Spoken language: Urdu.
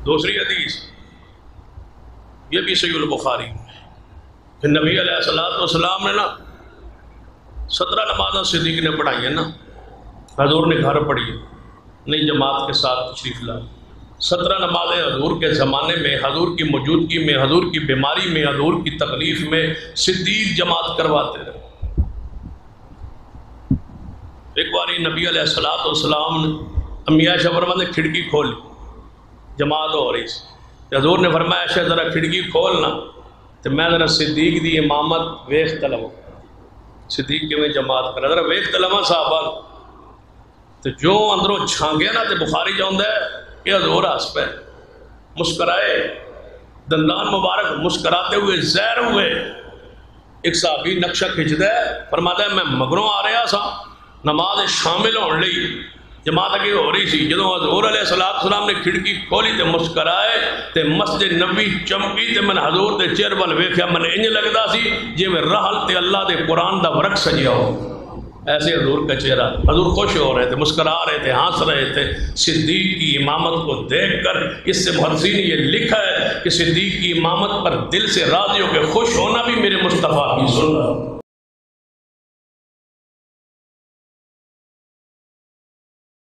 دوسری حدیث یہ بھی صحیح البخاری کہ نبی علیہ السلام نے نا 17 نمازیں صدیق نے پڑھائی ہیں نا، حضور نے گھر پڑھی ہے، نہیں جماعت کے ساتھ تشریف لا۔ 17 نمازیں حضور کے زمانے میں، حضور کی موجودگی میں، حضور کی بیماری میں، حضور کی تکلیف میں صدیق جماعت کرواتے رہے۔ ایک باری نبی علیہ السلام نے امی عائشہ فرماتے نے کھڑکی کھول لی، جماعت ہو رہی تھی، حضور نے فرمایا عائشہ ذرا کھڑکی کھولنا تو میں ذرا صدیق دی امامت ویخ تلم، صدیق کے میں جماعت کرا ذرا ویخ تلم صحابہ تو جو اندروں چھانگیا نا تو بخاری جاؤں ہے کہ حضور ہس پہ مسکرائے، دندان مبارک مسکراتے ہوئے زہر ہوئے۔ ایک صحابی نقشہ کھچ دے فرماتا ہے میں مگروں آ رہا سا نماز شامل ہونے لئی، جماعت اگے ہو رہی سی، جدوں حضور علیہ السلام نے کھڑکی کھولی تے مسکرائے تے مسجد نبی چمکی تے میں حضور دے چہرے ول ویکھیا، میں انج لگدا سی جویں رحل تے اللہ دے قرآن دا ورق سجیا ہو، ایسے حضور کا چہرہ۔ حضور خوش ہو رہے تھے، مسکرا رہے تھے، ہنس رہے تھے۔ صدیق کی امامت کو دیکھ کر اس سے محدثین نے یہ لکھا ہے کہ صدیق کی امامت پر دل سے راضی ہو کے خوش ہونا بھی میرے مصطفیٰ کی سنت۔